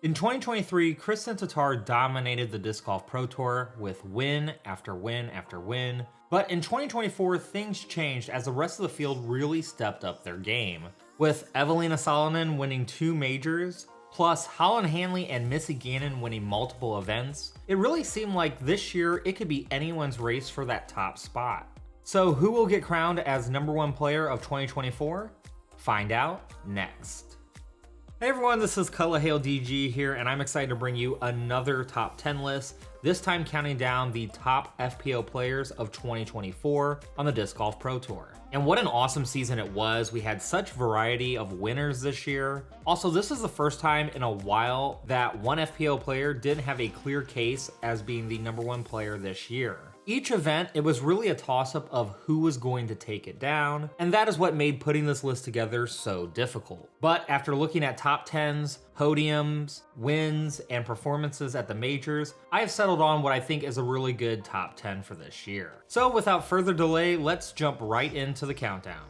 In 2023, Kristin Tattar dominated the Disc Golf Pro Tour with win after win after win. But in 2024, things changed as the rest of the field really stepped up their game, with Eveliina Salonen winning 2 majors, plus Holyn Handley and Missy Gannon winning multiple events. It really seemed like this year it could be anyone's race for that top spot. So who will get crowned as #1 player of 2024? Find out next. Hey everyone, this is Culahale DG here, and I'm excited to bring you another top 10 list, this time counting down the top FPO players of 2024 on the Disc Golf Pro Tour. And what an awesome season it was. We had such variety of winners this year. Also, this is the first time in a while that one FPO player didn't have a clear case as being the #1 player this year. Each event, it was really a toss-up of who was going to take it down, and that is what made putting this list together so difficult. But after looking at top 10s, podiums, wins, and performances at the majors, I have settled on what I think is a really good top 10 for this year. So without further delay, let's jump right into the countdown.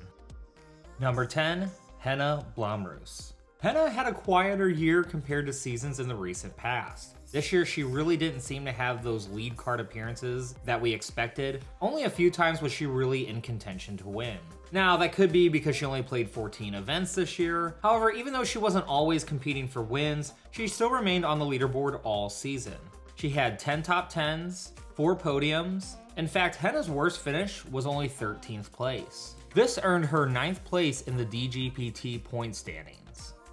Number 10, Henna Blomroos. Henna had a quieter year compared to seasons in the recent past. This year, she really didn't seem to have those lead card appearances that we expected. Only a few times was she really in contention to win. Now, that could be because she only played 14 events this year. However, even though she wasn't always competing for wins, she still remained on the leaderboard all season. She had 10 top 10s, 4 podiums. In fact, Henna's worst finish was only 13th place. This earned her 9th place in the DGPT point standings.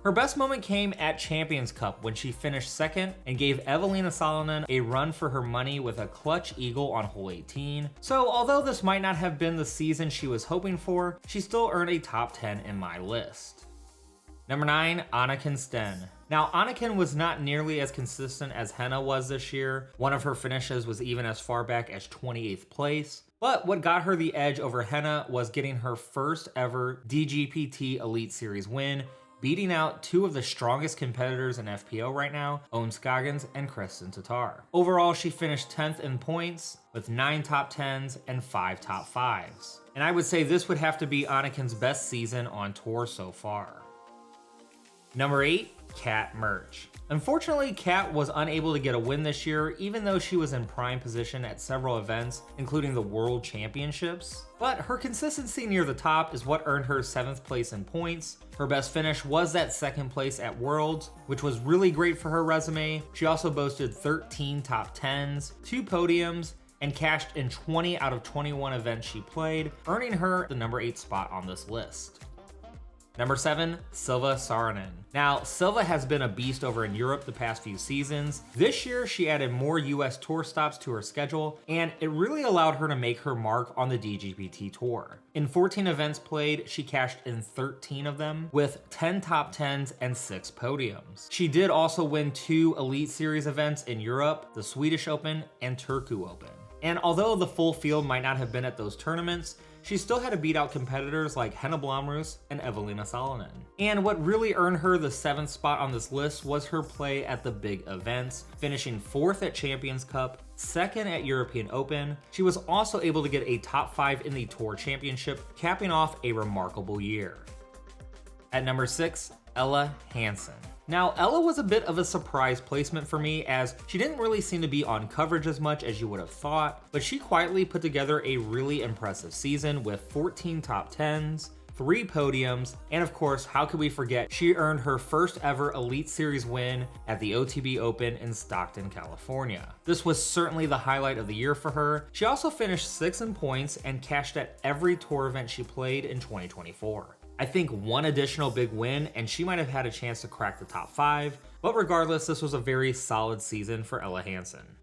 Her best moment came at Champions Cup when she finished 2nd and gave Eveliina Salonen a run for her money with a clutch eagle on hole 18. So although this might not have been the season she was hoping for, she still earned a top 10 in my list. Number 9, Anakin Steen. Now, Anakin was not nearly as consistent as Henna was this year. One of her finishes was even as far back as 28th place. But what got her the edge over Henna was getting her first ever DGPT Elite Series win, beating out 2 of the strongest competitors in FPO right now, Ohn Scoggins and Kristin Tattar. Overall, she finished 10th in points with 9 top 10s and 5 top 5s. And I would say this would have to be Anakin's best season on tour so far. Number 8, Kat Mertsch. Unfortunately, Kat was unable to get a win this year, even though she was in prime position at several events, including the World Championships. But her consistency near the top is what earned her 7th place in points. Her best finish was that 2nd place at Worlds, which was really great for her resume. She also boasted 13 top 10s, 2 podiums, and cashed in 20 out of 21 events she played, earning her the number 8 spot on this list. Number 7, Silva Saarinen. Now, Silva has been a beast over in Europe the past few seasons. This year, she added more US tour stops to her schedule, and it really allowed her to make her mark on the DGPT tour. In 14 events played, she cashed in 13 of them, with 10 top 10s and 6 podiums. She did also win 2 Elite Series events in Europe, the Swedish Open and Turku Open. And although the full field might not have been at those tournaments, she still had to beat out competitors like Henna Blomroos and Eveliina Salonen. And what really earned her the 7th spot on this list was her play at the big events, finishing 4th at Champions Cup, 2nd at European Open. She was also able to get a top 5 in the Tour Championship, capping off a remarkable year. At number 6, Ella Hansen. Now, Ella was a bit of a surprise placement for me as she didn't really seem to be on coverage as much as you would have thought, but she quietly put together a really impressive season with 14 top 10s, 3 podiums, and of course, how could we forget, she earned her first ever Elite Series win at the OTB Open in Stockton, California. This was certainly the highlight of the year for her. She also finished 6th in points and cashed at every tour event she played in 2024. I think one additional big win and she might have had a chance to crack the top 5, but regardless, this was a very solid season for Ella Hansen.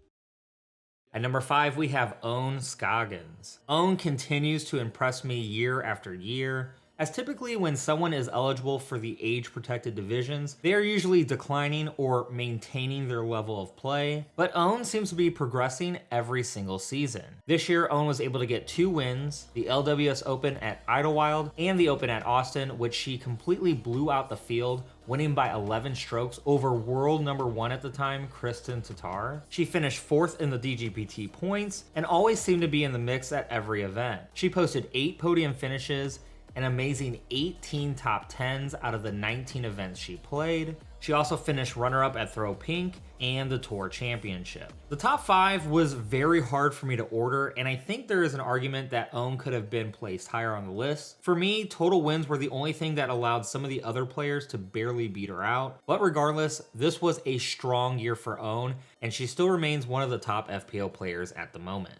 At number 5, we have Ohn Scoggins. Ohn continues to impress me year after year, as typically when someone is eligible for the age-protected divisions, they are usually declining or maintaining their level of play, but Ohn seems to be progressing every single season. This year, Ohn was able to get 2 wins, the LWS Open at Idlewild and the Open at Austin, which she completely blew out the field, winning by 11 strokes over world number 1 at the time, Kristin Tattar. She finished 4th in the DGPT points and always seemed to be in the mix at every event. She posted 8 podium finishes, an amazing 18 top 10s out of the 19 events she played. She also finished runner-up at Throw Pink and the Tour Championship. The top 5 was very hard for me to order, and I think there is an argument that Ohn could have been placed higher on the list. For me, total wins were the only thing that allowed some of the other players to barely beat her out, but regardless, this was a strong year for Ohn, and she still remains one of the top FPO players at the moment.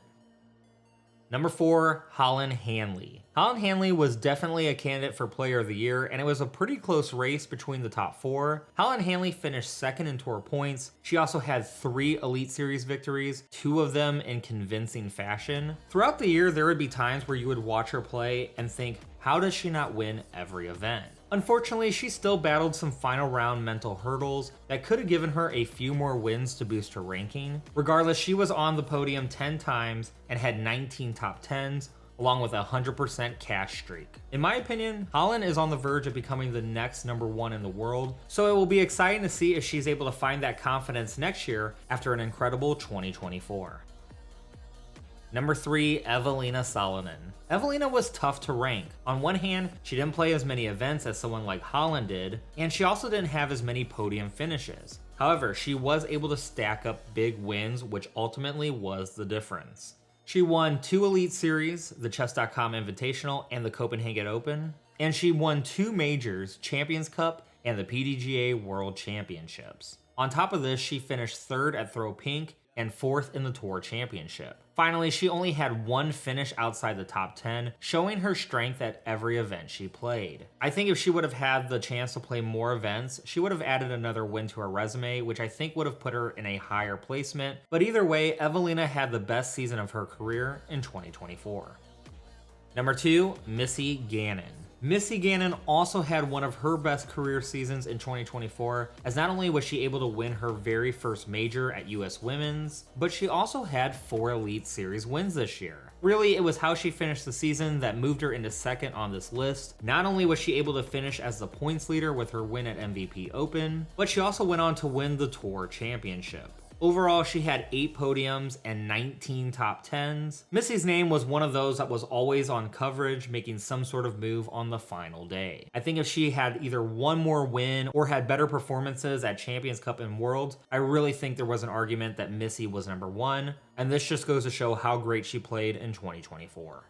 Number 4, Holyn Handley. Holyn Handley was definitely a candidate for Player of the Year, and it was a pretty close race between the top 4. Holyn Handley finished second in tour points. She also had 3 Elite Series victories, 2 of them in convincing fashion. Throughout the year, there would be times where you would watch her play and think, how does she not win every event? Unfortunately, she still battled some final round mental hurdles that could have given her a few more wins to boost her ranking. Regardless, she was on the podium 10 times and had 19 top 10s, along with a 100% cash streak. In my opinion, Holyn is on the verge of becoming the next number 1 in the world, so it will be exciting to see if she's able to find that confidence next year after an incredible 2024. Number 3, Eveliina Salonen. Eveliina was tough to rank. On one hand, she didn't play as many events as someone like Holyn did, and she also didn't have as many podium finishes. However, she was able to stack up big wins, which ultimately was the difference. She won 2 Elite Series, the Chess.com Invitational and the Copenhagen Open, and she won 2 majors, Champions Cup and the PDGA World Championships. On top of this, she finished 3rd at Throw Pink and 4th in the Tour Championship. Finally, she only had 1 finish outside the top 10, showing her strength at every event she played. I think if she would have had the chance to play more events, she would have added another win to her resume, which I think would have put her in a higher placement. But either way, Eveliina had the best season of her career in 2024. Number 2, Missy Gannon. Missy Gannon also had one of her best career seasons in 2024, as not only was she able to win her very first major at US Women's, but she also had 4 Elite Series wins this year. Really, it was how she finished the season that moved her into second on this list. Not only was she able to finish as the points leader with her win at MVP Open, but she also went on to win the Tour Championship. Overall, she had 8 podiums and 19 top 10s. Missy's name was one of those that was always on coverage, making some sort of move on the final day. I think if she had either one more win or had better performances at Champions Cup and Worlds, I really think there was an argument that Missy was number 1, and this just goes to show how great she played in 2024.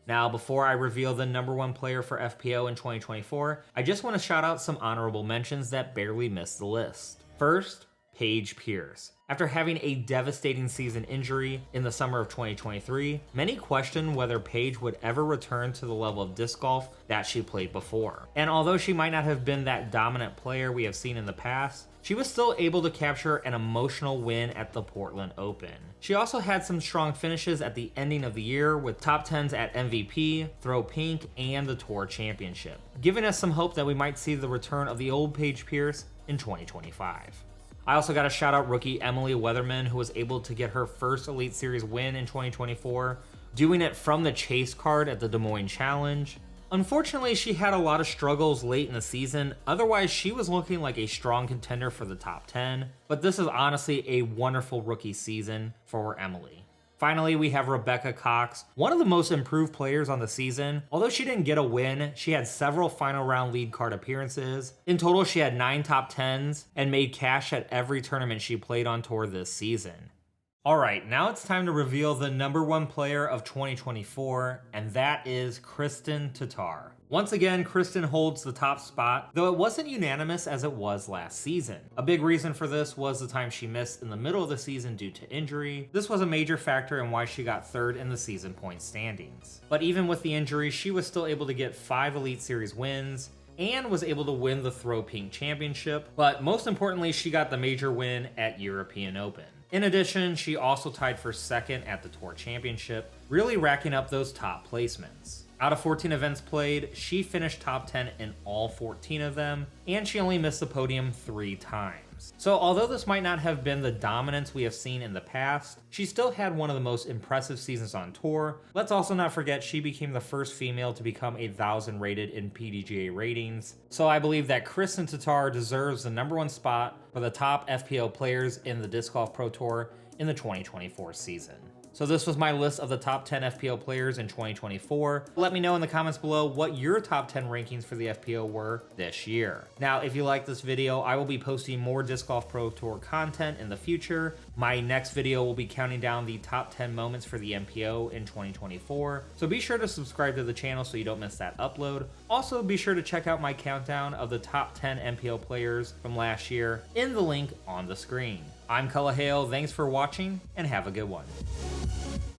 Now, before I reveal the number 1 player for FPO in 2024, I just want to shout out some honorable mentions that barely missed the list. First, Paige Pierce. After having a devastating season injury in the summer of 2023, many questioned whether Paige would ever return to the level of disc golf that she played before. And although she might not have been that dominant player we have seen in the past, she was still able to capture an emotional win at the Portland Open. She also had some strong finishes at the ending of the year with top 10s at MVP, Throw Pink, and the Tour Championship, giving us some hope that we might see the return of the old Paige Pierce in 2025. I also got to shout out rookie Emily Weatherman, who was able to get her first Elite Series win in 2024, doing it from the chase card at the Des Moines Challenge. Unfortunately, she had a lot of struggles late in the season, otherwise she was looking like a strong contender for the top 10, but this is honestly a wonderful rookie season for Emily. Finally, we have Rebecca Cox, one of the most improved players on the season. Although she didn't get a win, she had several final round lead card appearances. In total, she had 9 top 10s and made cash at every tournament she played on tour this season. Alright, now it's time to reveal the number 1 player of 2024, and that is Kristin Tattar. Once again, Kristin holds the top spot, though it wasn't unanimous as it was last season. A big reason for this was the time she missed in the middle of the season due to injury. This was a major factor in why she got 3rd in the season point standings. But even with the injury, she was still able to get 5 Elite Series wins, and was able to win the Throw Pink Championship, but most importantly, she got the major win at European Open. In addition, she also tied for 2nd at the Tour Championship, really racking up those top placements. Out of 14 events played, she finished top 10 in all 14 of them, and she only missed the podium 3 times. So although this might not have been the dominance we have seen in the past, she still had one of the most impressive seasons on tour. Let's also not forget she became the first female to become 1,000 rated in PDGA ratings. So I believe that Kristin Tattar deserves the number 1 spot for the top FPO players in the Disc Golf Pro Tour in the 2024 season. So this was my list of the top 10 FPO players in 2024. Let me know in the comments below what your top 10 rankings for the FPO were this year. Now, if you like this video, I will be posting more Disc Golf Pro Tour content in the future. My next video will be counting down the top 10 moments for the MPO in 2024. So be sure to subscribe to the channel so you don't miss that upload. Also, be sure to check out my countdown of the top 10 MPO players from last year in the link on the screen. I'm Cullah Hale, thanks for watching, and have a good one.